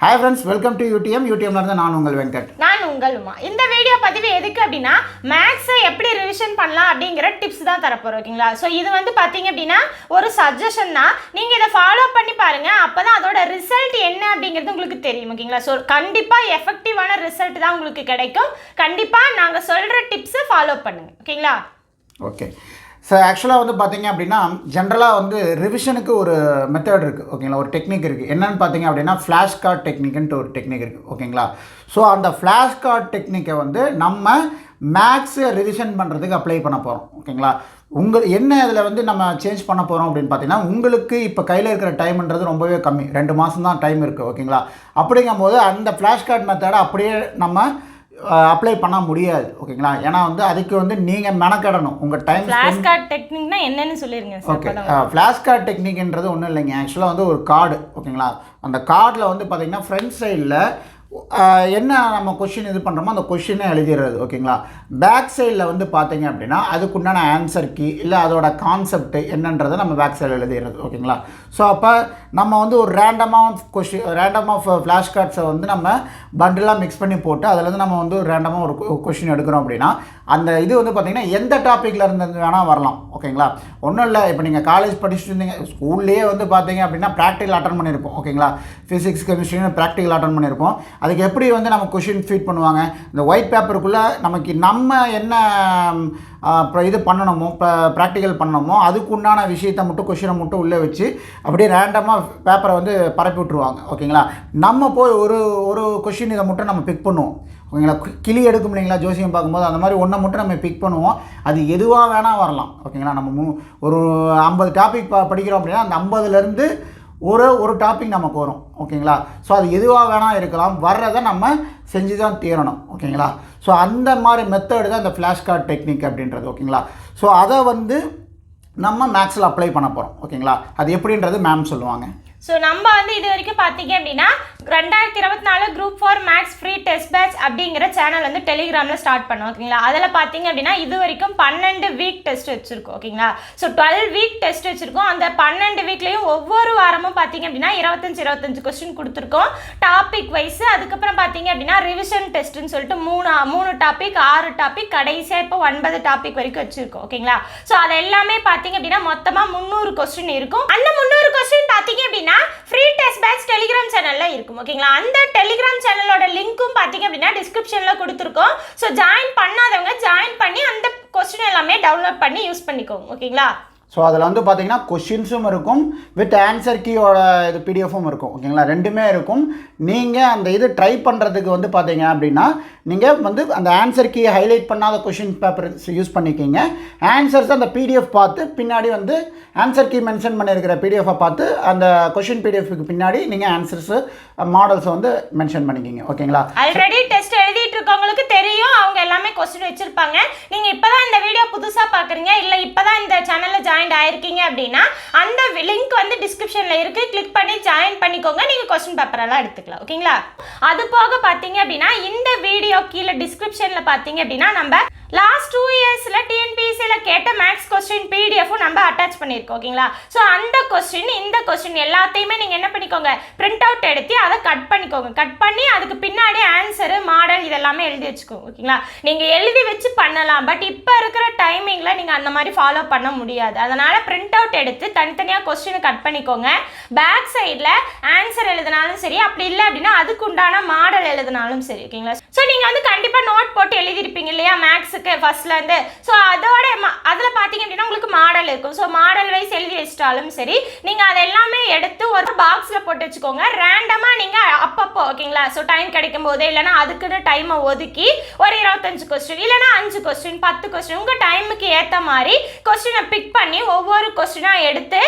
Hi friends, welcome to UTM. UTM ல நான் உங்கள் வெங்கட். நான் உங்கள் உமா. இந்த வீடியோ பதிவு எதுக்கு அப்படினா மேத்ஸ் எப்படி ரிவிஷன் பண்ணலாம் அப்படிங்கற டிப்ஸ் தான் தர போறோம் ஓகேங்களா. சோ இது வந்து பாத்தீங்க அப்படினா ஒரு சஜஷன் தான். நீங்க இத ஃபாலோ பண்ணி பாருங்க. அப்பதான் அதோட ரிசல்ட் என்ன அப்படிங்கிறது உங்களுக்கு தெரியும் ஓகேங்களா. சோ கண்டிப்பா எஃபெக்டிவான ரிசல்ட் தான் உங்களுக்கு கிடைக்கும். கண்டிப்பா நாங்க சொல்ற டிப்ஸ் ஃபாலோ பண்ணுங்க ஓகேங்களா. ஓகே. ஸோ ஆக்சுவலாக வந்து பார்த்தீங்க அப்படின்னா ஜென்ரலாக வந்து ரிவிஷனுக்கு ஒரு மெத்தட் இருக்குது ஓகேங்களா, ஒரு டெக்னிக் இருக்குது. என்னென்னு பார்த்தீங்க அப்படின்னா ஃப்ளாஷ் கார்டு டெக்னிக்ன்ட்டு ஒரு டெக்னிக் இருக்குது ஓகேங்களா. ஸோ அந்த ஃப்ளாஷ் கார்டு டெக்னிக்கை வந்து நம்ம மேக்ஸை ரிவிஷன் பண்ணுறதுக்கு அப்ளை பண்ண போகிறோம் ஓகேங்களா. என்ன இதில் வந்து நம்ம சேஞ்ச் பண்ண போகிறோம் அப்படின்னு பார்த்தீங்கன்னா, உங்களுக்கு இப்போ கையில் இருக்கிற டைம்ன்றது ரொம்பவே கம்மி, 2 மாதம் தான் டைம் இருக்குது ஓகேங்களா. அப்படிங்கும்போது அந்த ஃப்ளாஷ் கார்டு மெத்தடை அப்படியே நம்ம அப்ளை பண்ண முடியாது ஓகேங்களா. ஏன்னா வந்து அதுக்கு வந்து நீங்கள் மெனக்கடணும் உங்கள் டைம். ஃப்ளாஷ் கார்டு டெக்னிக்னா என்னன்னு சொல்லிருங்க சார். ஓகே, ஃப்ளாஷ் கார்டு டெக்னிக்ன்றது ஒன்றும் இல்லைங்க. ஆக்சுவலாக வந்து ஒரு கார்டு ஓகேங்களா. அந்த கார்டில் வந்து பார்த்தீங்கன்னா ஃப்ரண்ட் சைடில் என்ன நம்ம கொஷின் இது பண்ணுறோமோ அந்த கொஷினை எழுதிடுறது ஓகேங்களா. பேக் சைடில் வந்து பார்த்தீங்க அப்படின்னா அதுக்குண்டான ஆன்சர் கீ இல்லை அதோட கான்செப்ட் என்னன்றதை நம்ம பேக் சைடில் எழுதிடுறது ஓகேங்களா. ஸோ அப்போ நம்ம வந்து ஒரு ரேண்டமாக ஃப்ளாஷ் கார்ட்ஸை வந்து நம்ம பண்டிலாக மிக்ஸ் பண்ணி போட்டு அதிலேருந்து நம்ம வந்து ரேண்டமாக ஒரு கொஷின் எடுக்கிறோம் அப்படின்னா அந்த இது வந்து பார்த்திங்கன்னா எந்த டாப்பிக்கில் இருந்து வேணால் வரலாம் ஓகேங்களா. ஒன்றும் இல்லை, இப்போ நீங்கள் காலேஜ் படிச்சுட்டு இருந்தீங்க, ஸ்கூல்லேயே வந்து பார்த்தீங்க அப்படின்னா ப்ராக்டிக்கல் அட்டன் பண்ணியிருப்போம் ஓகேங்களா. ஃபிசிக்ஸ் கெமிஸ்ட்ரின்னு ப்ராக்டிக்கல் அட்டன் பண்ணியிருப்போம். அதுக்கு எப்படி வந்து நம்ம கொஷின் ஃபீட் பண்ணுவாங்க, இந்த ஒயிட் பேப்பருக்குள்ளே நம்ம என்ன இது பண்ணணுமோ ப்ராக்டிக்கல் பண்ணணுமோ அதுக்குண்டான விஷயத்தை மட்டும் கொஷினை மட்டும் உள்ளே வச்சு அப்படியே ரேண்டமாக பேப்பரை வந்து பரப்பி விட்ருவாங்க ஓகேங்களா. நம்ம போய் ஒரு கொஷின் இதை மட்டும் நம்ம பிக் பண்ணுவோம் ஓகேங்களா. கிளி எடுக்கும் இல்லைங்களா ஜோசியம் பார்க்கும்போது, அந்த மாதிரி ஒன்றை மட்டும் நம்ம பிக் பண்ணுவோம். அது எதுவாக வேணால் வரலாம் ஓகேங்களா. நம்ம ஒரு 50 டாபிக் படிக்கிறோம் அப்படின்னா அந்த 50லேருந்து ஒரு டாபிக் நமக்கு வரும் ஓகேங்களா. ஸோ அது எதுவாக வேணால் இருக்கலாம், வர்றதை நம்ம செஞ்சு தான் தீரணும் ஓகேங்களா. ஸோ அந்த மாதிரி மெத்தடு தான் இந்த ஃப்ளாஷ் கார்டு டெக்னிக் அப்படின்றது ஓகேங்களா. ஸோ அதை வந்து நம்ம மேக்ஸில் அப்ளை பண்ண போகிறோம் ஓகேங்களா. அது எப்படின்றது மேம் சொல்லுவாங்க. ஸோ நம்ம வந்து இது வரைக்கும் பார்த்தீங்க அப்படின்னா 2024 group 4 maths free test batch அப்படிங்கிற சேனல் வந்து டெலிகிராமில் ஸ்டார்ட் பண்ணோம் ஓகேங்களா. அதில் பார்த்தீங்க அப்படின்னா இது வரைக்கும் 12 வீக் டெஸ்ட் வச்சுருக்கோம் ஓகேங்களா. ஸோ 12 வீக் டெஸ்ட் வச்சுருக்கோம். அந்த 12 வீக்லேயும் ஒவ்வொரு வாரமும் பார்த்தீங்க அப்படின்னா 25 கொஸ்டின் கொடுத்துருக்கோம் டாபிக் வைஸ். அதுக்கப்புறம் பார்த்தீங்க அப்படின்னா ரிவிஷன் டெஸ்ட்டுன்னு சொல்லிட்டு 3 டாபிக் 6 டாபிக் கடைசியாக இப்போ 9 டாபிக் வரைக்கும் வச்சுருக்கோம் ஓகேங்களா. ஸோ அது எல்லாமே பார்த்தீங்க அப்படின்னா மொத்தமாக 300 கொஸ்டின் இருக்கும். அந்த 300 கொஸ்டின் பார்த்தீங்க அப்படின்னா ஃப்ரீ டெஸ்ட் பேட்ச் டெலிகிராம் சேனல்ல இருக்கும் ஓகேங்களா. அந்த டெலிகிராம் சேனலோட லிங்க்கும் பாத்தீங்க அப்படின்னா டிஸ்கிரிப்ஷன்ல கொடுத்துருக்கோம். ஸோ ஜாயின் பண்ணாதவங்க ஜாயின் பண்ணி அந்த கொஸ்டின் எல்லாமே டவுன்லோட் பண்ணி யூஸ் பண்ணிக்கோங்க ஓகேங்களா. ஸோ அதில் வந்து பார்த்தீங்கன்னா கொஷின்ஸும் இருக்கும், வித் ஆன்சர் கீயோட இது பிடிஎஃப்பும் இருக்கும் ஓகேங்களா. ரெண்டுமே இருக்கும். நீங்கள் அந்த இது ட்ரை பண்ணுறதுக்கு வந்து பார்த்தீங்க அப்படின்னா நீங்கள் வந்து அந்த ஆன்சர் கீயை ஹைலைட் பண்ணாத கொஷின் பேப்பர் யூஸ் பண்ணிக்கிங்க. ஆன்சர்ஸ் அந்த பிடிஎஃப் பார்த்து பின்னாடி வந்து ஆன்சர் கீ மென்ஷன் பண்ணியிருக்கிற பிடிஎஃபை பார்த்து அந்த கொஷின் பிடிஎஃப்க்கு பின்னாடி நீங்கள் ஆன்சர்ஸு மாடல்ஸை வந்து மென்ஷன் பண்ணிக்கிங்க ஓகேங்களா. ஆல்ரெடி டெஸ்ட் எழுதிட்டு இருக்கவங்களுக்கு தெரியும், அவங்க எல்லாமே கொஸ்டின் வச்சிருப்பாங்க. நீங்கள் இப்போ தான் இந்த வீடியோ புதுசாக பார்க்குறீங்க இல்லை இப்போ தான் இந்த சேனலில் ஜாயின் ஆயிருக்கீங்க அப்படின்னா அந்த லிங்க் வந்து டிஸ்கிரிப்ஷன்ல இருக்கு, கிளிக் பண்ணி ஜாயின் பண்ணிக்கோங்க. நீங்க क्वेश्चन பேப்பர் எல்லாம் எடுத்துக்கலாம் ஓகேங்களா. அது போக பாத்தீங்க அப்படின்னா இந்த வீடியோ கீழ டிஸ்கிரிப்ஷன்ல பாத்தீங்க அப்படின்னா நம்ம லாஸ்ட் 2 இயர்ஸ்ல டிஎன்பிஎஸ்சில கேட்ட மேக்ஸ் क्वेश्चन பிடிஎஃப் நம்ம அட்டாச் பண்ணிருக்கோம் ஓகேங்களா. சோ அந்த क्वेश्चन இந்த क्वेश्चन எல்லாத்தையுமே நீங்க என்ன பண்ணிக்கோங்க, பிரிண்ட் அவுட் எடுத்து அதை கட் பண்ணிக்கோங்க. கட் பண்ணி அதுக்கு பின்னாடி ஆன்சர் மாடல் இதெல்லாம் எழுதி வச்சுக்கோங்க ஓகேங்களா. நீங்க எழுதி வச்சு பண்ணலாம், பட் இப்போ இருக்கிற டைமிங்ல நீங்க அந்த மாதிரி ஃபாலோ பண்ண முடியாது. அதனால பிரிண்ட் அவுட் எடுத்து தனித்தனியா क्वेश्चन கட் பண்ணிக்கோங்க. பேக் சைடுல ஆன்சர் எழுதினாலும் சரி, அப்படி இல்லை அப்படின்னா அதுக்கு உண்டான மாடல் எழுதினாலும் சரி ஓகேங்களா. ஸோ நீங்க வந்து கண்டிப்பா நோட் போட்டு எழுதிருப்பீங்க இல்லையா மேக்ஸுக்கு ஃபர்ஸ்ட்ல இருந்து. ஸோ அதோட அதில் பார்த்தீங்க அப்படின்னா உங்களுக்கு மாடல் இருக்கும். ஸோ மாடல் வைஸ் எழுதி வச்சிட்டாலும் சரி, நீங்க அதை எல்லாமே எடுத்து ஒரு பாக்ஸ்ல போட்டு வச்சுக்கோங்க. ரேண்டமா நீங்க அப்பப்போ ஓகேங்களா. ஸோ டைம் கிடைக்கும் போதே இல்லைன்னா அதுக்குன்னு டைமை ஒதுக்கி ஒரு 25 கொஸ்டின் இல்லைன்னா 5 கொஸ்டின் 10 கொஸ்டின் உங்க டைமுக்கு ஏற்ற மாதிரி கொஸ்டினை பிக் பண்ணி ஒவ்வொரு கொஸ்டினா எடுத்து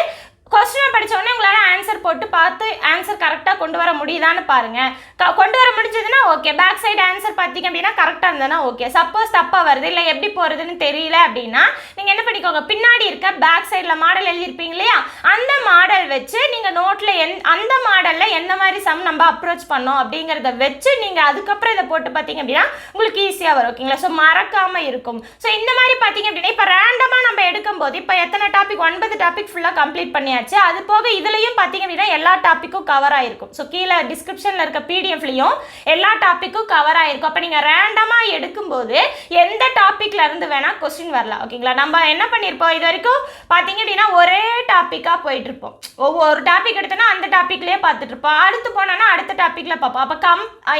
கொஸ்டினை படித்த உடனே உங்களால் ஆன்சர் போட்டு பார்த்து ஆன்சர் கரெக்டாக கொண்டு வர முடியுதான்னு பாருங்கள். கொண்டு வர முடிஞ்சதுன்னா ஓகே, பேக் சைடு ஆன்சர் பார்த்தீங்க அப்படின்னா கரெக்டாக இருந்ததுன்னா ஓகே. சப்போஸ் தப்பாக வருது இல்லை எப்படி போகிறதுன்னு தெரியல அப்படின்னா நீங்கள் என்ன பண்ணிக்கோங்க, பின்னாடி இருக்க பேக் சைடில் மாடல் எழுதியிருப்பீங்க இல்லையா, அந்த மாடல் வச்சு நீங்கள் நோட்டில் அந்த மாடலில் எந்த மாதிரி சம் நம்ம அப்ரோச் பண்ணோம் அப்படிங்கிறத வச்சு நீங்கள் அதுக்கப்புறம் இதை போட்டு பார்த்தீங்க அப்படின்னா உங்களுக்கு ஈஸியாக வரும் ஓகேங்களா. ஸோ மறக்காமல் இருக்கும். ஸோ இந்த மாதிரி பார்த்தீங்க அப்படின்னா இப்போ ரேண்டமாக நம்ம எடுக்கும்போது இப்போ எத்தனை டாபிக் 9 டாபிக் ஃபுல்லாக கம்ப்ளீட் பண்ணியாச்சு. பண்ணியாச்சு. அது போக இதுலயும் பாத்தீங்க அப்படின்னா எல்லா டாபிக்கும் கவர் ஆயிருக்கும். ஸோ கீழே டிஸ்கிரிப்ஷன்ல இருக்க பிடிஎஃப்லயும் எல்லா டாபிக்கும் கவர் ஆயிருக்கும். அப்ப நீங்க ரேண்டமா எடுக்கும்போது எந்த டாபிக்ல இருந்து வேணா கொஸ்டின் வரலாம். ஓகேங்களா? நம்ம என்ன பண்ணிருப்போம் இது வரைக்கும் பாத்தீங்க அப்படின்னா ஒரே டாபிக்கா போயிட்டு இருப்போம். ஒவ்வொரு டாபிக் எடுத்தோம்னா அந்த டாபிக்லயே பார்த்துட்டு இருப்போம். அடுத்து போனோம்னா அடுத்த டாபிக்ல பார்ப்போம். அப்ப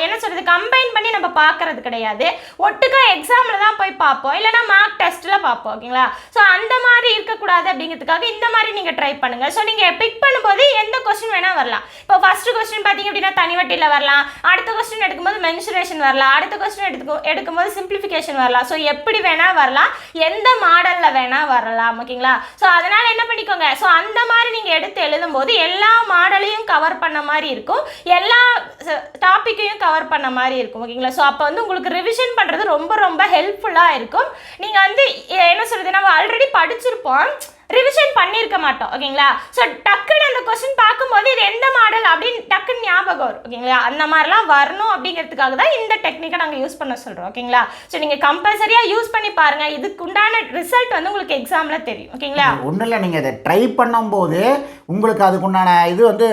என்ன சொல்றது, கம்பைன் பண்ணி நம்ம பார்க்கறது கிடையாது. ஒட்டுக்கா எக்ஸாம்ல தான் போய் பார்ப்போம், இல்லைன்னா மார்க் டெஸ்ட்ல பார்ப்போம். ஓகேங்களா? ஸோ அந்த மாதிரி இருக்கக்கூடாது அப்படிங்கிறதுக்காக இந்த மாதிரி நீங்க ட்ரை பண்ணுங்க. ஸோ நீங்க பிக் பண்ணும்போது எந்த கொஸ்டின் வேணா வரலாம். இப்போ ஃபர்ஸ்ட் கொஸ்டின் பார்த்தீங்க அப்படின்னா தனிவட்டியில் வரலாம், அடுத்த கொஸ்டின் எடுக்கும்போது மென்சுரேஷன் வரலாம், அடுத்த கொஸ்டின் எடுக்கும்போது சிம்பிளிஃபிகேஷன் வரலாம். ஸோ எப்படி வேணா வரலாம், எந்த மாடல்ல வேணா வரலாம். ஓகேங்களா? ஸோ அதனால என்ன பண்ணிக்கோங்க, ஸோ அந்த மாதிரி நீங்க எடுத்து எழுதும்போது எல்லா மாடலையும் கவர் பண்ண மாதிரி இருக்கும், எல்லா டாபிக்கையும் கவர் பண்ண மாதிரி இருக்கும். ஓகேங்களா? ஸோ அப்போ வந்து உங்களுக்கு ரிவிஷன் பண்றது ரொம்ப ரொம்ப ஹெல்ப்ஃபுல்லாக இருக்கும். நீங்க வந்து என்ன சொல்றது, நம்ம ஆல்ரெடி படிச்சிருப்போம், ரிவிஷன் பண்ணியிருக்க மாட்டோம். ஓகேங்களா? ஸோ டக்குன்னு அந்த கொஸ்டின் பார்க்கும்போது இது எந்த மாடல் அப்படின்னு டக்குன்னு ஞாபகம் வரும். ஓகேங்களா? அந்த மாதிரிலாம் வரணும் அப்படிங்கிறதுக்காக தான் இந்த டெக்னிக்கை நாங்கள் யூஸ் பண்ண சொல்கிறோம். ஓகேங்களா? ஸோ நீங்கள் கம்பல்சரியாக யூஸ் பண்ணி பாருங்கள். இதுக்கு உண்டான ரிசல்ட் வந்து உங்களுக்கு எக்ஸாமில் தெரியும். ஓகேங்களா? ஒன்றும் இல்லை, நீங்கள் இதை ட்ரை பண்ணும்போது உங்களுக்கு அதுக்குண்டான இது வந்து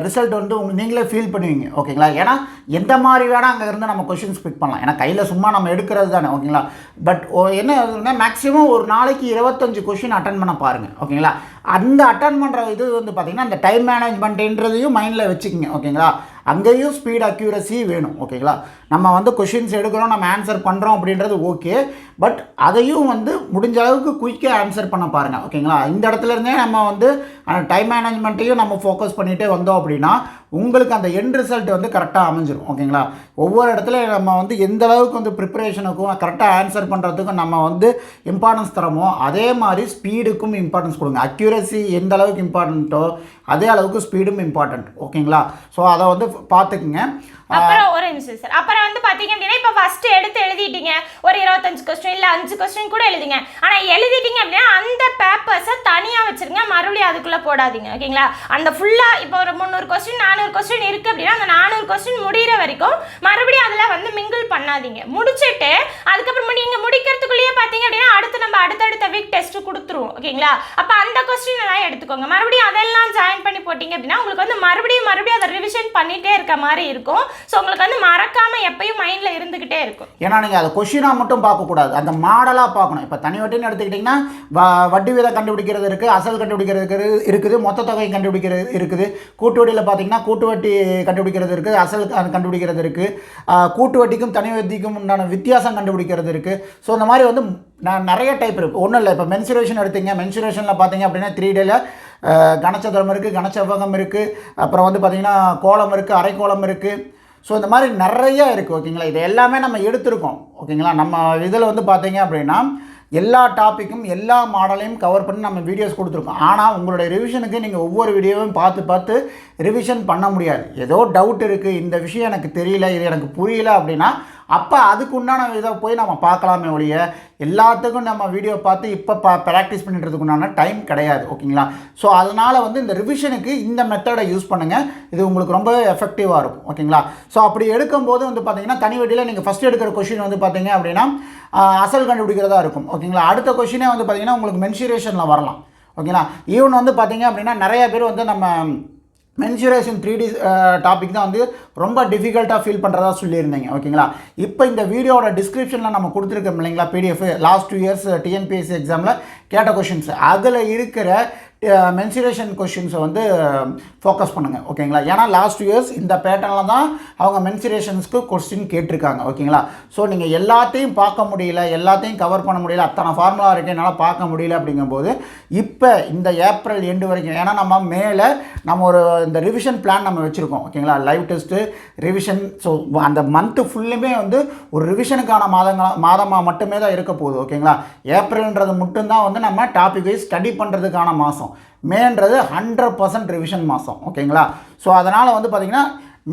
ரிசல்ட் வந்து நீங்களே ஃபீல் பண்ணுவீங்க. ஓகேங்களா? ஏன்னா எந்த மாதிரி வேணால் அங்கே இருந்து நம்ம கொஷின்ஸ் பிக் பண்ணலாம். ஏன்னா கையில் சும்மா நம்ம எடுக்கிறது தானே. ஓகேங்களா? பட் என்ன மேக்ஸிமம் ஒரு நாளைக்கு 25 கொஷின் அட்டன் பண்ண பாருங்கள். ஓகேங்களா? அந்த அட்டன் பண்ணுற இது வந்து பார்த்திங்கன்னா அந்த டைம் மேனேஜ்மெண்ட்ன்றதையும் மைண்டில் வச்சுக்கிங்க. ஓகேங்களா? அங்கேயும் ஸ்பீட் அக்யூரசி வேணும். ஓகேங்களா? நம்ம வந்து கொஷின்ஸ் எடுக்கிறோம், நம்ம ஆன்சர் பண்ணுறோம் அப்படின்றது ஓகே, பட் அதையும் வந்து முடிஞ்ச அளவுக்கு குயிக்காக ஆன்சர் பண்ண பாருங்கள். ஓகேங்களா? இந்த இடத்துல இருந்தே நம்ம வந்து அந்த டைம் மேனேஜ்மெண்ட்டையும் நம்ம ஃபோக்கஸ் பண்ணிகிட்டே வந்தோம் அப்படின்னா உங்களுக்கு அந்த எண்ட் ரிசல்ட் வந்து கரெக்டாக அமைஞ்சிடும். ஓகேங்களா? ஒவ்வொரு இடத்துல நம்ம வந்து எந்த அளவுக்கு வந்து ப்ரிப்பரேஷனுக்கும் கரெக்டாக ஆன்சர் பண்ணுறதுக்கும் நம்ம வந்து இம்பார்ட்டன்ஸ் தரமோ அதே மாதிரி ஸ்பீடுக்கும் இம்பார்ட்டன்ஸ் கொடுங்க. அக்யூரசி எந்த அளவுக்கு இம்பார்ட்டண்ட்டோ அதே அளவுக்கு ஸ்பீடும் இம்பார்ட்டன்ட். ஓகேங்களா? ஸோ அதை வந்து பார்த்துக்குங்க. அப்புறம் ஒரு நிமிஷம் சார், அப்புறம் வந்து பாத்தீங்க அப்படின்னா இப்போ ஃபர்ஸ்ட் எடுத்து எழுதிட்டீங்க, ஒரு 25 கொஸ்டின் இல்லை 5 கொஸ்டின் கூட எழுதிங்க. ஆனால் எழுதிட்டீங்க அப்படின்னா அந்த பேப்பர்ஸை தனியாக வச்சிருங்க, மறுபடியும் அதுக்குள்ளே போடாதீங்க. ஓகேங்களா? அந்த ஃபுல்லாக இப்போ ஒரு 300 கொஸ்டின் 400 கொஸ்டின் இருக்குது அப்படின்னா அந்த 400 கொஸ்டின் முடிகிற வரைக்கும் மறுபடியும் அதில் வந்து மிங்கிள் பண்ணாதீங்க. முடிச்சுட்டு அதுக்கப்புறமா நீங்கள் முடிக்கிறதுக்குள்ளேயே பார்த்தீங்க அப்படின்னா அடுத்து நம்ம அடுத்தடுத்த வீக் டெஸ்ட் கொடுத்துருவோம். ஓகேங்களா? அப்போ அந்த கொஸ்டின் எல்லாம் எடுத்துக்கோங்க, மறுபடியும் அதெல்லாம் ஜாயின் பண்ணி போட்டிங்க அப்படின்னா உங்களுக்கு வந்து மறுபடியும் அதை ரிவிஷன் பண்ணிகிட்டே இருக்க மாதிரி இருக்கும். ஸோ உங்களுக்கு வந்து மறக்காம எப்பயும் மைண்டில் இருந்துக்கிட்டே இருக்கும். ஏன்னா நீங்கள் அதை கொஷினாக மட்டும் பார்க்கக்கூடாது, அந்த மாடலாக பார்க்கணும். இப்போ தனி வட்டின்னு எடுத்துக்கிட்டிங்கன்னா வட்டி வீதம் கண்டுபிடிக்கிறது இருக்குது, அசல் கண்டுபிடிக்கிறது இருக்குது, மொத்த தொகை கண்டுபிடிக்கிறது இருக்குது, கூட்டு வட்டியில் பார்த்தீங்கன்னா கூட்டு வட்டி கண்டுபிடிக்கிறது இருக்குது, அசல் கண்டுபிடிக்கிறது இருக்குது, கூட்டு வட்டிக்கும் தனி வட்டிக்கும் உண்டான வித்தியாசம் கண்டுபிடிக்கிறது இருக்குது. ஸோ இந்த மாதிரி வந்து நிறைய டைப் இருக்குது. ஒன்றும் இல்லை, இப்போ மென்சுரேஷன் எடுத்தீங்க, மென்சுரேஷனில் பார்த்தீங்க அப்படின்னா 3Dல கனச்சதுரம் இருக்குது, கனச்செவ்வகம் இருக்குது, அப்புறம் வந்து பார்த்திங்கன்னா கோலம் இருக்குது, அரைக்கோளம் இருக்குது. ஸோ இந்த மாதிரி நிறைய இருக்குது. ஓகேங்களா? இது எல்லாமே நம்ம எடுத்திருக்கோம். ஓகேங்களா? நம்ம இதில் வந்து பார்த்தீங்க அப்படின்னா எல்லா டாப்பிக்கும் எல்லா மாடலையும் கவர் பண்ணி நம்ம வீடியோஸ் கொடுத்துருக்கோம். ஆனால் உங்களுடைய ரிவிஷனுக்கு நீங்கள் ஒவ்வொரு வீடியோவும் பார்த்து ரிவிஷன் பண்ண முடியாது. ஏதோ டவுட் இருக்குது, இந்த விஷயம் எனக்கு தெரியல, இது எனக்கு புரியல அப்படின்னா அப்போ அதுக்கு உண்டான இதை போய் நம்ம பார்க்கலாமே ஒழிய எல்லாத்துக்கும் நம்ம வீடியோ பார்த்து இப்போ ப்ராக்டிஸ் பண்ணிட்டுறதுக்கு உண்டான டைம் கிடையாது. ஓகேங்களா? ஸோ அதனால் வந்து இந்த ரிவிஷனுக்கு இந்த மெத்தடை யூஸ் பண்ணுங்கள், இது உங்களுக்கு ரொம்ப எஃபெக்டிவாக இருக்கும். ஓகேங்களா? ஸோ அப்படி எடுக்கும்போது வந்து பார்த்தீங்கன்னா தனி வட்டியில் நீங்கள் ஃபஸ்ட் எடுக்கிற கொஷின் வந்து பார்த்தீங்க அப்படின்னா அசல் கண்டுபிடிக்கிறதா இருக்கும். ஓகேங்களா? அடுத்த கொஷினே வந்து பார்த்தீங்கன்னா உங்களுக்கு மென்சுரேஷனில் வரலாம். ஓகேங்களா? ஈவன் வந்து பார்த்தீங்க அப்படின்னா நிறைய பேர் வந்து நம்ம மென்சுரேஷன் 3D டாபிக் தான் வந்து ரொம்ப டிஃபிகல்ட்டாக ஃபீல் பண்ணுறதா சொல்லியிருந்தீங்க. ஓகேங்களா? இப்போ இந்த வீடியோட டிஸ்கிரிப்ஷனில் நம்ம கொடுத்துருக்கோம் இல்லைங்களா PDF, லாஸ்ட் 2 இயர்ஸ் TNPSC எக்ஸாமில் கேட்ட கொஷின்ஸ், அதில் இருக்கிற மென்சுரேஷன் கொஷின்ஸை வந்து ஃபோக்கஸ் பண்ணுங்கள். ஓகேங்களா? ஏன்னா லாஸ்ட் இயர்ஸ் இந்த பேட்டர்னில் தான் அவங்க மென்சுரேஷன்ஸ்க்கு கொஸ்டின் கேட்டிருக்காங்க. ஓகேங்களா? ஸோ நீங்கள் எல்லாத்தையும் பார்க்க முடியல, எல்லாத்தையும் கவர் பண்ண முடியல, அத்தனை ஃபார்முலா இருக்குது என்னால் பார்க்க முடியல அப்படிங்கும்போது இப்போ இந்த ஏப்ரல் எண்டு வரைக்கும், ஏன்னா நம்ம மேலே நம்ம ஒரு இந்த ரிவிஷன் பிளான் நம்ம வச்சுருக்கோம். ஓகேங்களா? Live test, revision. ஸோ அந்த மந்த்து ஃபுல்லுமே வந்து ஒரு ரிவிஷனுக்கான மாதமாக மட்டுமே தான் இருக்க போகுது. ஓகேங்களா? ஏப்ரல்ன்றது மட்டும்தான் வந்து நம்ம டாபிக் வைஸ் ஸ்டடி பண்ணுறதுக்கான மாதம். மேன்றது 100% ரிவிஷன் மாதம். ஓகேங்களா? ஸோ அதனால் வந்து பார்த்திங்கன்னா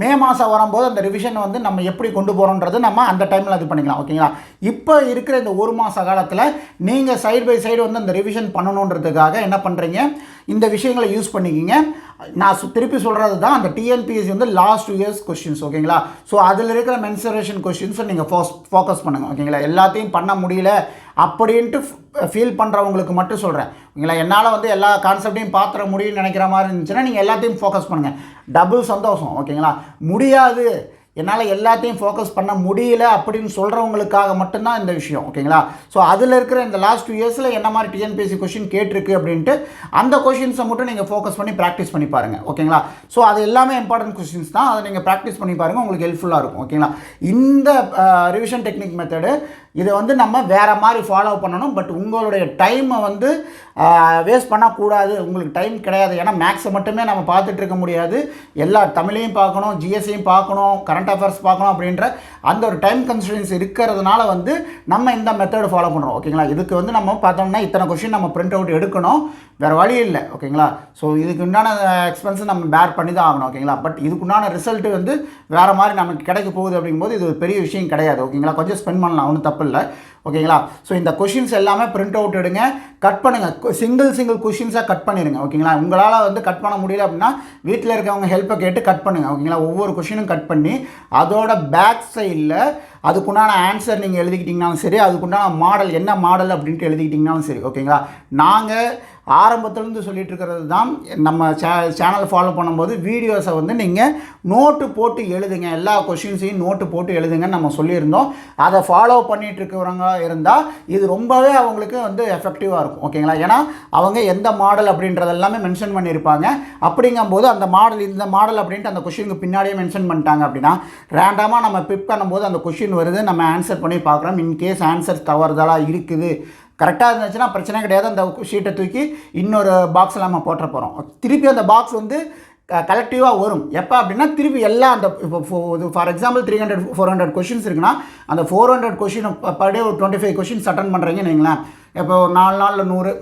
மே மாதம் வரும்போது அந்த ரிவிஷன் வந்து நம்ம எப்படி கொண்டு போகிறோன்றது நம்ம அந்த டைமில் இது பண்ணிக்கலாம். ஓகேங்களா? இப்போ இருக்கிற இந்த ஒரு மாத காலத்தில் நீங்கள் சைடு பை சைடு வந்து அந்த ரிவிஷன் பண்ணணுன்றதுக்காக என்ன பண்ணுறீங்க, இந்த விஷயங்களை யூஸ் பண்ணிக்கிங்க. நான் திருப்பி சொல்கிறது தான், அந்த டிஎன்பிஎஸ்சி வந்து லாஸ்ட் 2 இயர்ஸ் கொஸ்டின்ஸ், ஓகேங்களா. ஸோ அதில் இருக்கிற மென்சுரேஷன் கொஸ்டின்ஸை நீங்கள் ஃபோக்கஸ் பண்ணுங்கள், ஓகேங்களா. எல்லாத்தையும் பண்ண முடியல அப்படின்ட்டு ஃபீல் பண்ணுறவங்களுக்கு மட்டும் சொல்கிறேன், ஓகேங்களா. என்னால் வந்து எல்லா கான்செப்டையும் பார்த்துட முடியும்னு நினைக்கிற மாதிரி இருந்துச்சுன்னா நீங்கள் எல்லாத்தையும் ஃபோக்கஸ் பண்ணுங்கள், டபுள் சந்தோஷம், ஓகேங்களா. முடியாது, என்னால் எல்லாத்தையும் ஃபோக்கஸ் பண்ண முடியல அப்படின்னு சொல்கிறவங்களுக்காக மட்டும்தான் இந்த விஷயம், ஓகேங்களா. ஸோ அதில் இருக்கிற இந்த லாஸ்ட் 2 இயர்ஸில் என்ன மாதிரி டிஎன்பிஎஸ்சி கொஷின் கேட்டிருக்கு அப்படின்ட்டு அந்த கொஷின்ஸை மட்டும் நீங்கள் ஃபோக்கஸ் பண்ணி ப்ராக்டிஸ் பண்ணி பாருங்கள், ஓகேங்களா. ஸோ அது எல்லாமே இம்பார்ட்டன்ட் கொஷின்ஸ் தான், அதை நீங்கள் ப்ராக்டிஸ் பண்ணி பாருங்கள், உங்களுக்கு ஹெல்ப்ஃபுல்லாக இருக்கும், ஓகேங்களா. இந்த ரிவிஷன் டெக்னிக் மெத்தடு இதை வந்து நம்ம வேறு மாதிரி ஃபாலோ பண்ணணும். பட் உங்களுடைய டைமை வந்து வேஸ்ட் பண்ணக்கூடாது, உங்களுக்கு டைம் கிடையாது. ஏன்னா மேக்ஸை மட்டுமே நம்ம பார்த்துட்டு இருக்க முடியாது, எல்லா தமிழையும் பார்க்கணும், ஜிஎஸ்சியும் பார்க்கணும், கரண்ட் அஃபேர்ஸ் பார்க்கணும் அப்படின்ற அந்த ஒரு டைம் கன்ஸ்ட்ரெயின்ஸ் இருக்கிறதுனால வந்து நம்ம இந்த மெத்தடு ஃபாலோ பண்ணுறோம், ஓகேங்களா. இதுக்கு வந்து நம்ம பார்த்தோம்னா இத்தனை கொஷின் நம்ம பிரிண்ட் அவுட் எடுக்கணும், வேறு வழி இல்லை, ஓகேங்களா. ஸோ இதுக்கு உண்டான எக்ஸ்பென்ஸை நம்ம பேர் பண்ணி தான் ஆகணும், ஓகேங்களா. பட் இதுக்குண்டான ரிசல்ட் வந்து வேறு மாதிரி நமக்கு கிடைக்க போகுது அப்படிங்கும்போது இது ஒரு பெரிய விஷயம் கிடையாது, ஓகேங்களா. கொஞ்சம் ஸ்பெண்ட் பண்ணலாம், ஒன்றும் தப்பு இல்லை, ஓகேங்களா. ஸோ இந்த கொஷின்ஸ் எல்லாமே பிரிண்ட் அவுட் எடுங்க, கட் பண்ணுங்கள், சிங்கிள் கொஷின்ஸாக கட் பண்ணிடுங்க, ஓகேங்களா. உங்களால் வந்து கட் பண்ண முடியல அப்படின்னா வீட்டில் இருக்கவங்க ஹெல்ப்பை கேட்டு கட் பண்ணுங்கள், ஓகேங்களா. ஒவ்வொரு கொஷினும் கட் பண்ணி அதோட பேக் சைடில் அதுக்குண்டான ஆன்சர் நீங்கள் எழுதிக்கிட்டிங்கனாலும் சரி, அதுக்குண்டான மாடல் என்ன மாடல் அப்படின்ட்டு எழுதிக்கிட்டிங்கனாலும் சரி, ஓகேங்களா. நாங்கள் ஆரம்பத்துலேருந்து சொல்லிட்டு இருக்கிறது தான், நம்ம சேனல் ஃபாலோ பண்ணும்போது வீடியோஸை வந்து நீங்கள் நோட்டு போட்டு எழுதுங்க, எல்லா கொஷின்ஸையும் நோட்டு போட்டு எழுதுங்கன்னு நம்ம சொல்லியிருந்தோம். அதை ஃபாலோ பண்ணிகிட்டு இருக்கிறவங்க இருந்தால் இது ரொம்பவே அவங்களுக்கு வந்து எஃபெக்டிவாக இருக்கும், ஓகேங்களா. ஏன்னா அவங்க எந்த மாடல் அப்படின்றதெல்லாமே மென்ஷன் பண்ணியிருப்பாங்க. அப்படிங்கும்போது அந்த மாடல் இந்த மாடல் அப்படின்ட்டு அந்த கொஷினுக்கு பின்னாடியே மென்ஷன் பண்ணிட்டாங்க அப்படின்னா ரேண்டமாக நம்ம பிக் பண்ணும்போது அந்த கொஷின் வருது, நம்ம ஆன்சர் பண்ணி பார்க்குறோம். இன்கேஸ் ஆன்சர் தவறுதலாக இருக்குது, கரெக்டாக இருந்துச்சுன்னா பிரச்சனை கிடையாது, அந்த ஷீட்டை தூக்கி இன்னொரு பாக்ஸில் நம்ம போட்ட போகிறோம். திருப்பி அந்த பாக்ஸ் வந்து கலெக்டிவாக வரும் எப்போ அப்படின்னா திருப்பி எல்லாம் அந்த இப்போ ஃபார் எக்ஸாம்பிள் 300-400 கொஷின்ஸ் இருக்குன்னா அந்த 400 கொஷின் பர் டே ஒரு 25 கொஷின்ஸ் அட்டன் பண்ணுறீங்கன்னு வைங்களேன். இப்போ 4 நாளில் 100,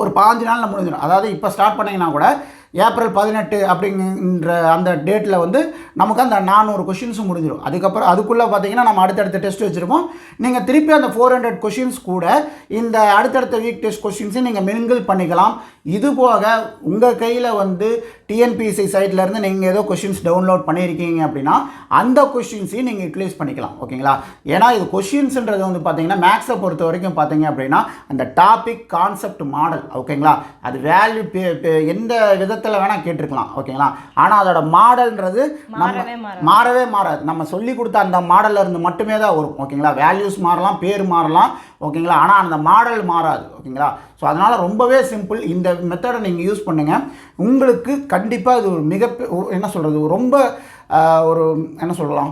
ஒரு 5 நாளில் முடிஞ்சிடும். அதாவது இப்போ ஸ்டார்ட் பண்ணிங்கன்னா கூட ஏப்ரல் 18 அப்படிங்கிற அந்த டேட்டில் வந்து நமக்கு அந்த 400 கொஷின்ஸும் முடிஞ்சிடும். அதுக்கப்புறம் அதுக்குள்ளே பார்த்தீங்கன்னா நம்ம அடுத்தடுத்த டெஸ்ட் வச்சுருப்போம். நீங்கள் திருப்பி அந்த 400 கொஷின்ஸ் கூட இந்த அடுத்தடுத்த வீக் டெஸ்ட் கொஷின்ஸையும் நீங்கள் மிங்கிள் பண்ணிக்கலாம். இது போக உங்கள் கையில் வந்து டிஎன்பிஎஸ்சி சைட்லேருந்து நீங்கள் ஏதோ கொஷின்ஸ் டவுன்லோட் பண்ணியிருக்கீங்க அப்படின்னா அந்த கொஷின்ஸையும் நீங்கள் யூட்டிலைஸ் பண்ணிக்கலாம், ஓகேங்களா. ஏன்னா இது கொஷின்ஸுன்றது வந்து பார்த்தீங்கன்னா மேக்ஸை பொறுத்த வரைக்கும் பார்த்தீங்க அப்படின்னா அந்த டாபிக் கான்செப்ட் மாடல், ஓகேங்களா. அது வேல்யூ எந்த விதத்தில் வேணால் கேட்டிருக்கலாம், ஓகேங்களா. ஆனால் அதோட மாடல்ன்றது மாறவே மாறாது. நம்ம சொல்லி கொடுத்த அந்த மாடலில் இருந்து மட்டுமே தான் வரும், ஓகேங்களா. வேல்யூஸ் மாறலாம், பேர் மாறலாம், ஓகேங்களா. ஆனால் அந்த மாடல் மாறாது, ஓகேங்களா. ஸோ அதனால் ரொம்பவே சிம்பிள். இந்த மெத்தடை நீங்கள் யூஸ் பண்ணுங்கள், உங்களுக்கு கண்டிப்பாக இது ஒரு என்ன சொல்கிறது, ரொம்ப ஒரு என்ன சொல்லலாம்,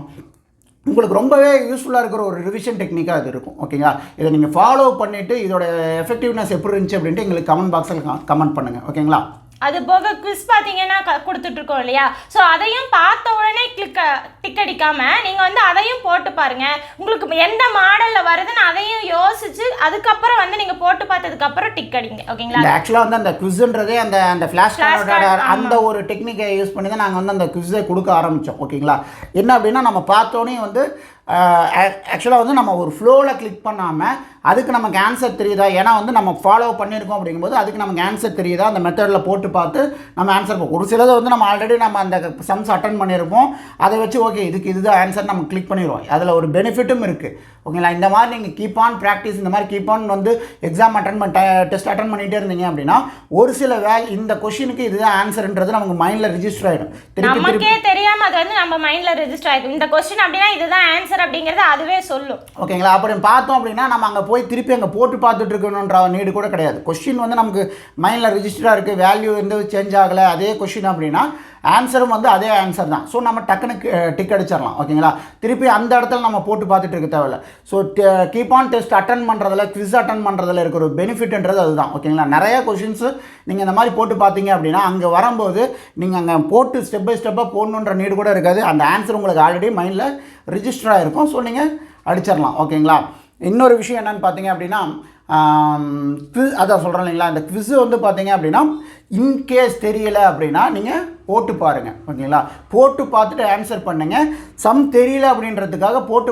உங்களுக்கு ரொம்பவே யூஸ்ஃபுல்லாக இருக்கிற ஒரு ரிவிஷன் டெக்னிக்காக இது இருக்கும், ஓகேங்களா. இதை நீங்கள் ஃபாலோ பண்ணிவிட்டு இதோட எஃபெக்டிவ்னஸ் எப்படி இருந்துச்சு அப்படின்ட்டு எங்களுக்கு கமெண்ட் பாக்ஸில் கமெண்ட் பண்ணுங்கள், ஓகேங்களா. அது போக குவிஸ் பார்த்தீங்கன்னா கொடுத்துட்ருக்கோம் இல்லையா, ஸோ அதையும் பார்த்த உடனே டிக் அடிக்காமல் நீங்கள் வந்து அதையும் போட்டு பாருங்கள். உங்களுக்கு எந்த மாடலில் வருதுன்னு அதையும் யோசிச்சு அதுக்கப்புறம் வந்து நீங்கள் போட்டு பார்த்ததுக்கப்புறம் டிக் அடிங்க, ஓகேங்களா. ஆக்சுவலாக வந்து அந்த குவிஸ்ன்றதே அந்த ஃப்ளாஷ் கார்டோட அந்த ஒரு டெக்னிக்கை யூஸ் பண்ணி தான் நாங்கள் வந்து அந்த குவிஸை கொடுக்க ஆரம்பித்தோம், ஓகேங்களா. என்ன அப்படின்னா நம்ம பார்த்தோன்னே வந்து ஆக்சுவலாக வந்து நம்ம ஒரு ஃப்ளோவில் கிளிக் பண்ணாமல் அதுக்கு நமக்கு ஆன்சர் தெரியுதா, ஏன்னா வந்து நம்ம ஃபாலோ பண்ணியிருக்கோம் அப்படிங்கும்போது அதுக்கு நமக்கு ஆன்சர் தெரியுதா அந்த மெத்தடில் போட்டு பார்த்து நம்ம ஆன்சர் போகும். ஒரு சிலதை வந்து நம்ம ஆல்ரெடி நம்ம அந்த சம்ஸ் அட்டன் பண்ணியிருப்போம், அதை வச்சு ஓகே இதுதான் ஆன்சர் நம்ம கிளிக் பண்ணிடுவோம். அதில் ஒரு பெனிஃபிட்டும் இருக்குது, ஓகேங்களா. இந்த மாதிரி நீங்கள் கீப் ஆன் ப்ராக்டிஸ், இந்த மாதிரி கீப் ஆன் வந்து எக்ஸாம் டெஸ்ட் அட்டன் பண்ணிகிட்டே இருந்தீங்க அப்படின்னா ஒரு சில இந்த கொஷினுக்கு இதுதான் ஆன்சர்ன்றது நமக்கு மைண்டில் ரிஜிஸ்டர் ஆகிடும். நமக்கே தெரியாமல் அது வந்து நம்ம மைண்டில் ரிஜிஸ்டர் ஆகிடும். இந்த கொஸ்டின் அப்படின்னா இதுதான் ஆன்சர் அப்படிங்கிறது அதுவே சொல்லும், ஓகேங்களா. அப்படி பார்த்தோம் அப்படின்னா நம்ம அங்கே போய் திருப்பி அங்கே போட்டு பார்த்துட்டு இருக்கணுன்ற நீடு கூட கிடையாது. கொஸ்டின் வந்து நமக்கு மைண்டில் ரிஜிஸ்டராக இருக்குது, வேல்யூ எந்த சேஞ்ச் ஆகலை, அதே கொஸ்டின் அப்படின்னா ஆன்சரும் வந்து அதே ஆன்சர் தான். ஸோ நம்ம டக்குன்னு டிக் அடிச்சிடலாம், ஓகேங்களா. திருப்பி அந்த இடத்துல நம்ம போட்டு பார்த்துட்டு இருக்க தேவையில்ல. So keep an test attend பண்ணுறதுல, குவிஸ் அட்டன் பண்ணுறதுல இருக்கிற ஒரு பெனிஃபிட்ன்றது அதுதான், ஓகேங்களா. நிறைய கொஷின்ஸு நீங்கள் இந்த மாதிரி போட்டு பார்த்தீங்க அப்படின்னா அங்கே வரும்போது நீங்கள் அங்கே போட்டு ஸ்டெப் பை ஸ்டெப்பாக போடணுன்ற நீடு கூட இருக்காது. அந்த ஆன்சர் உங்களுக்கு ஆல்ரெடி மைண்டில் ரிஜிஸ்டர் ஆகிருக்கும். ஸோ நீங்கள் அடிச்சிடலாம், ஓகேங்களா. இன்னொரு விஷயம் என்னென்னு பார்த்தீங்க அப்படின்னா அதான் சொல்கிறேன் இல்லைங்களா, இந்த குவிஸு வந்து பார்த்தீங்க அப்படின்னா இன்கேஸ் தெரியல அப்படின்னா நீங்கள் போட்டு பாருங்கள் ஓகேங்களா. போட்டு பார்த்துட்டு ஆன்சர் பண்ணுங்கள். சம் தெரியல அப்படின்றதுக்காக போட்டு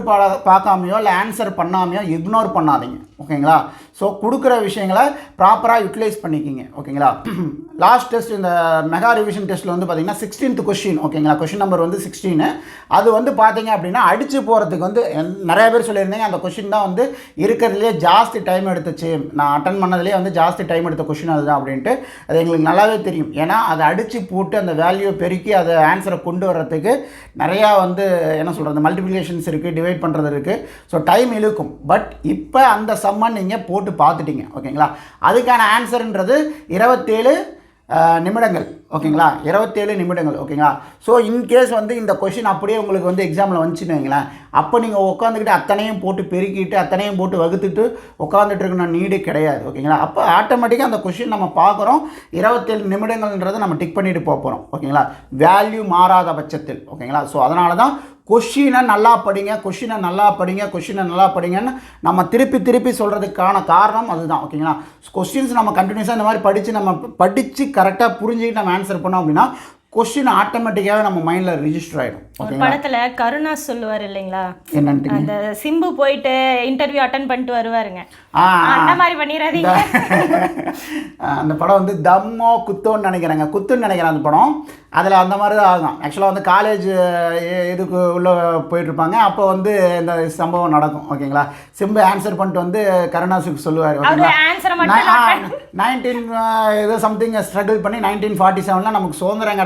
பார்க்காமையோ இல்லை ஆன்சர் பண்ணாமையோ இக்னோர் பண்ணாதீங்க ஓகேங்களா. ஸோ கொடுக்குற விஷயங்களை ப்ராப்பராக யூட்டிலைஸ் பண்ணிக்கிங்க ஓகேங்களா. லாஸ்ட் டெஸ்ட் இந்த மெகா ரிவிஷன் டெஸ்ட்டில் வந்து பார்த்தீங்கன்னா 16th கொஸ்டின் ஓகேங்களா. கொஸ்டின் நம்பர் வந்து 16. அது வந்து பார்த்தீங்க அப்படின்னா அடித்து போகிறதுக்கு வந்து நிறைய பேர் சொல்லியிருந்தீங்க அந்த கொஸ்டின் தான் வந்து இருக்கிறதுலே ஜாஸ்தி டைம் எடுத்துச்சு, நான் அட்டன் பண்ணதுலேயே வந்து ஜாஸ்தி டைம் எடுத்த கொஸ்டின் அதுதான் அப்படின்ட்டு. அது எங்களுக்கு நல்லாவே தெரியும். ஏன்னா அதை அடித்து போட்டு அந்த வேல்யூ பெருக்கி அதை ஆன்சரை கொண்டு வர்றதுக்கு நிறையா வந்து என்ன சொல்கிறது மல்டிப்ளிகேஷன்ஸ் இருக்குது, டிவைட் பண்ணுறது இருக்குது. ஸோ டைம் இழுக்கும். பட் இப்போ அந்த சம்மை நீங்கள் போட்டு பார்த்துட்டீங்க ஓகேங்களா. அதுக்கான ஆன்சர்ன்றது 27 நிமிடங்கள் ஓகேங்களா. 27 நிமிடங்கள் ஓகேங்களா. ஸோ இன்கேஸ் வந்து இந்த கொஷின் அப்படியே உங்களுக்கு வந்து எக்ஸாமில் வந்துச்சுன்னு வைங்களேன், அப்போ நீங்கள் உட்காந்துக்கிட்டு அத்தனையும் போட்டு பெருக்கிட்டு அத்தனையும் போட்டு வகுத்துட்டு உட்காந்துட்டு இருக்கணும் நீடு கிடையாது ஓகேங்களா. அப்போ ஆட்டோமேட்டிக்காக அந்த கொஷின் நம்ம பார்க்குறோம், 27 நிமிடங்கள்ன்றதை நம்ம டிக் பண்ணிட்டு போகிறோம் ஓகேங்களா. வேல்யூ மாறாத பட்சத்தில் ஓகேங்களா. ஸோ அதனால தான் கொஷினை நல்லா படிங்க, கொஷினை நல்லா படிங்க, கொஷினை நல்லா படிங்கன்னு நம்ம திருப்பி திருப்பி சொல்கிறதுக்கான காரணம் அதுதான் ஓகேங்களா. கொஸ்டின்ஸ் நம்ம கண்டினியூஸாக இந்த மாதிரி நம்ம படித்து கரெக்டாக புரிஞ்சுக்கிட்டு நம்ம ஆன்சர் பண்ணோம் அப்படின்னா கொஸ்டின் ஆட்டோமேட்டிக்காகவே நம்ம மைண்டில் ரிஜிஸ்டர் ஆகிடும். ஒரு படத்தில் கருணா சொல்லுவார் இல்லைங்களா, என்னன்ட்டு அந்த சிம்பு போயிட்டு இன்டர்வியூ அட்டன் பண்ணிட்டு வருவாருங்க, அந்த மாதிரி பண்ணிடாதீங்க. அந்த படம் வந்து தம்மோ குத்தோன்னு நினைக்கிறேங்க, குத்துன்னு நினைக்கிறேன் அந்த படம். அதில் அந்த மாதிரி தான் ஆகும். ஆக்சுவலாக வந்து காலேஜ் இதுக்கு உள்ளே போயிட்டுருப்பாங்க, அப்போ வந்து இந்த சம்பவம் நடக்கும் ஓகேங்களா. சிம்பு ஆன்சர் பண்ணிட்டு வந்து கருணாசுக்கு சொல்லுவார் ஓகேங்களா, 19 ஏதோ சம்திங் ஸ்ட்ரகிள் பண்ணி 1947 நமக்கு சுதந்திரம்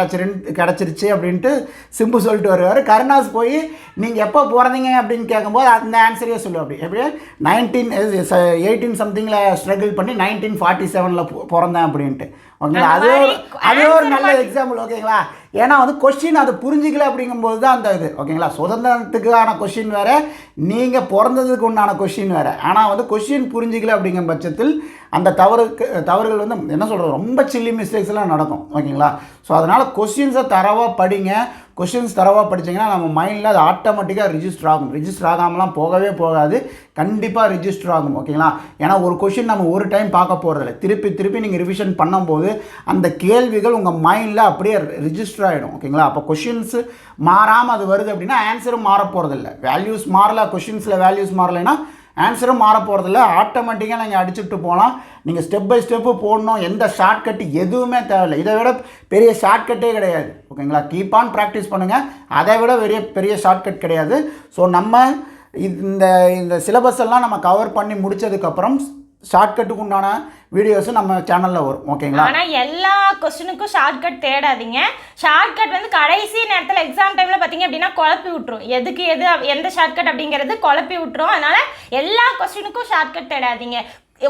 கிடச்சிருச்சு அப்படின்ட்டு சிம்பு சொல்லிட்டு வருவார். கருணாஸ் போய் நீங்கள் எப்போ பிறந்தீங்க அப்படின்னு கேட்கும்போது அந்த ஆன்சரையே சொல்லுவோம். அப்படி எப்படி 18 சம்திங்கில் ஸ்ட்ரகிள் பண்ணி 1947 பிறந்தேன் அப்படின்ட்டு ஓகேங்களா. அது ஒரு நல்ல எக்ஸாம்பிள் ஓகேங்களா. ஏன்னா வந்து கொஸ்டின் அது புரிஞ்சிக்கல அப்படிங்கும்போது தான் அந்த இது ஓகேங்களா. சுதந்திரத்துக்கான கொஸ்டின் வேறு, நீங்கள் பிறந்ததுக்கு உண்டான கொஸ்டின் வேறு. ஆனால் வந்து கொஸ்டின் புரிஞ்சிக்கல அப்படிங்கிற பட்சத்தில் அந்த தவறுகள் வந்து என்ன சொல்கிறது ரொம்ப சில்லி மிஸ்டேக்ஸ்லாம் நடக்கும் ஓகேங்களா. ஸோ அதனால் கொஸ்டின்ஸை தரவாக படிங்க. கொஸ்டின்ஸ் தரவாக படிச்சிங்கன்னா நம்ம மைண்டில் அது ஆட்டோமேட்டிக்காக ரிஜிஸ்டர் ஆகும். ரிஜிஸ்டர் ஆகாமலாம் போகவே போகாது, கண்டிப்பாக ரிஜிஸ்டர் ஆகும் ஓகேங்களா. ஏன்னா ஒரு கொஸ்டின் நம்ம ஒரு டைம் பார்க்க போகிறதில்ல, திருப்பி திருப்பி நீங்கள் ரிவிஷன் பண்ணும்போது அந்த கேள்விகள் உங்கள் மைண்டில் அப்படியே ரிஜிஸ்டர் ஆகிடும் ஓகேங்களா. அப்போ கொஷின்ஸு மாறாமல் அது வருது அப்படின்னா ஆன்சரும் மாற போகிறதில்ல. வேல்யூஸ் மாறல, கொஷின்ஸில் வேல்யூஸ் மாறலைன்னா ஆன்சரும் மாற போகிறதில்ல. ஆட்டோமேட்டிக்காக நீங்கள் அடிச்சுட்டு போகலாம். நீங்கள் ஸ்டெப் பை ஸ்டெப்பு போடணும், எந்த ஷார்ட்கட்டு எதுவுமே தேவையில்லை. இதை விட பெரிய ஷார்ட்கட்டே கிடையாது ஓகேங்களா. கீப் ஆன் ப்ராக்டிஸ் பண்ணுங்கள், அதை விட பெரிய ஷார்ட்கட் கிடையாது. ஸோ நம்ம இந்த சிலபஸ் எல்லாம் நம்ம கவர் பண்ணி முடித்ததுக்கப்புறம் ஷார்ட்கட்டுக்கு உண்டான வீடியோஸும் நம்ம சேனலில் வரும் ஓகேங்களா. ஆனால் எல்லா கொஸ்டினுக்கும் ஷார்ட்கட் தேடாதீங்க. ஷார்ட்கட் வந்து கடைசி நேரத்தில் எக்ஸாம் டைமில் பார்த்தீங்க அப்படின்னா குழப்பி விட்டுரும். எந்த ஷார்ட்கட் அப்படிங்கிறது குழப்பி விட்டுரும். அதனால் எல்லா கொஸ்டினுக்கும் ஷார்ட்கட் தேடாதீங்க.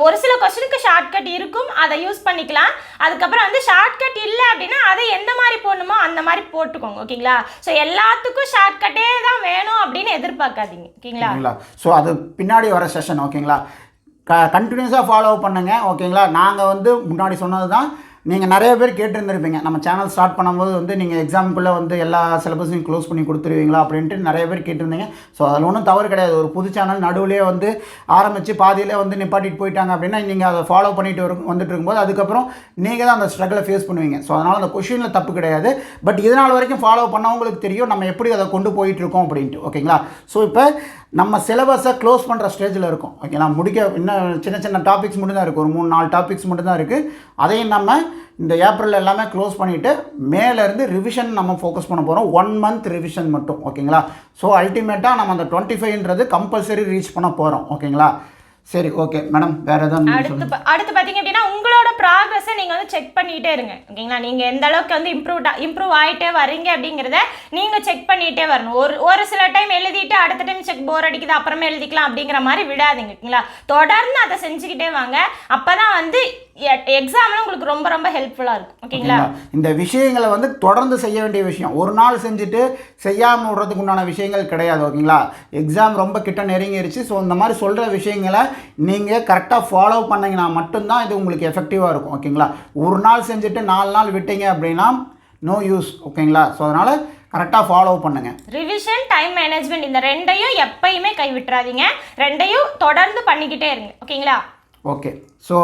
ஒரு சில கொஸ்டினுக்கு ஷார்ட்கட் இருக்கும், அதை யூஸ் பண்ணிக்கலாம். அதுக்கப்புறம் வந்து ஷார்ட்கட் இல்லை அப்படின்னா அதை எந்த மாதிரி போடணுமோ அந்த மாதிரி போட்டுக்கோங்க ஓகேங்களா. ஸோ எல்லாத்துக்கும் ஷார்ட்கட்டே தான் வேணும் அப்படின்னு எதிர்பார்க்காதீங்க ஓகேங்களா. ஸோ அது பின்னாடி வர செஷன் ஓகேங்களா. கண்டினியூஸாக ஃபாலோ பண்ணுங்கள் ஓகேங்களா. நாங்கள் வந்து முன்னாடி சொன்னது தான் நீங்கள் நிறைய பேர் கேட்டிருந்துருப்பீங்க, நம்ம சேனல் ஸ்டார்ட் பண்ணும்போது வந்து நீங்கள் எக்ஸாமுக்குள்ளே வந்து எல்லா சிலபஸையும் க்ளோஸ் பண்ணி கொடுத்துருவீங்களா அப்படின்ட்டு நிறைய பேர் கேட்டிருந்தீங்க. ஸோ அதில் ஒன்றும் தவறு கிடையாது. ஒரு புது சேனல் நடுவிலே வந்து ஆரம்பித்து பாதியிலே வந்து நிப்பாட்டிட்டு போயிட்டாங்க அப்படின்னா நீங்கள் அதை ஃபாலோ பண்ணிட்டு வந்துட்டு இருக்கும்போது அதுக்கப்புறம் நீங்கள் தான் அந்த ஸ்ட்ரகிளை ஃபேஸ் பண்ணுவீங்க. ஸோ அதனால் அந்த கொஷினில் தப்பு கிடையாது. பட் இதனால் வரைக்கும் ஃபாலோ பண்ணவங்களுக்கு தெரியும் நம்ம எப்படி அதை கொண்டு போயிட்டுருக்கோம் அப்படின்ட்டு ஓகேங்களா. ஸோ இப்போ நம்ம சிலபஸை க்ளோஸ் பண்ணுற ஸ்டேஜில் இருக்கும் ஓகேங்களா. இன்னும் சின்ன டாபிக்ஸ் மட்டும் தான் இருக்குது, ஒரு 3-4 டாபிக்ஸ் மட்டும் தான் இருக்குது. அதையும் நம்ம இந்த ஏப்ரல் எல்லாமே க்ளோஸ் பண்ணிவிட்டு மேலேருந்து ரிவிஷன் நம்ம ஃபோக்கஸ் பண்ண போகிறோம். 1 month ரிவிஷன் மட்டும் ஓகேங்களா. ஸோ அல்டிமேட்டாக நம்ம அந்த 25ன்றது கம்பல்சரி ரீச் பண்ண போகிறோம் ஓகேங்களா. சரி ஓகே மேடம், வேறு எதாவது அடுத்து பார்த்தீங்க அப்படின்னா உங்களோட ப்ராக்ரஸை நீங்கள் வந்து செக் பண்ணிகிட்டே இருங்க ஓகேங்களா. நீங்கள் எந்த அளவுக்கு வந்து இம்ப்ரூவ் ஆகிட்டே வரீங்க அப்படிங்கிறத நீங்கள் செக் பண்ணிகிட்டே வரணும். ஒரு சில டைம் எழுதிட்டு அடுத்த டைம் செக் போர் அடிக்குது அப்புறமே எழுதிக்கலாம் அப்படிங்கிற மாதிரி விடாதீங்க ஓகேங்களா. தொடர்ந்து அதை செஞ்சுக்கிட்டே வாங்க. அப்போ தான் வந்து எக்ஸாமில் உங்களுக்கு ரொம்ப ரொம்ப ஹெல்ப்ஃபுல்லாக இருக்கும் ஓகேங்களா. இந்த விஷயங்களை வந்து தொடர்ந்து செய்ய வேண்டிய விஷயம். ஒரு நாள் செஞ்சுட்டு செய்யாமல் விடுறதுக்கு உண்டான விஷயங்கள் கிடையாது ஓகேங்களா. எக்ஸாம் ரொம்ப கிட்ட நெருங்கிருச்சு. ஸோ இந்த மாதிரி சொல்கிற விஷயங்களை நீங்கள் கரெக்டாக ஃபாலோ பண்ணிங்கன்னா மட்டும்தான் இது உங்களுக்கு எஃபெக்டிவாக இருக்கும் ஓகேங்களா. ஒரு நாள் செஞ்சுட்டு 4 நாள் விட்டீங்க அப்படின்னா நோ யூஸ் ஓகேங்களா. ஸோ அதனால் கரெக்டாக ஃபாலோ பண்ணுங்கள். ரிவிஷன், டைம் மேனேஜ்மெண்ட் இந்த ரெண்டையும் எப்பயுமே கைவிட்டுறாதீங்க. ரெண்டையும் தொடர்ந்து பண்ணிக்கிட்டே இருங்க ஓகேங்களா. ஓகே. ஸோ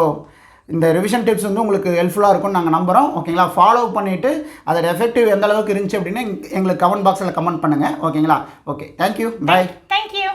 இந்த ரிவிஷன் டிப்ஸ் வந்து உங்களுக்கு ஹெல்ப்ஃபுல்லாக இருக்கும்னு நாங்கள் நம்புகிறோம். ஓகேங்களா? ஃபாலோ பண்ணிவிட்டு அதோட எஃபெக்டிவ் எந்த அளவுக்கு இருந்துச்சு அப்படின்னு எங்களுக்கு கமெண்ட் பாக்ஸில் கமெண்ட் பண்ணுங்கள். ஓகேங்களா? ஓகே, தேங்க்யூ, பாய். தேங்க்யூ.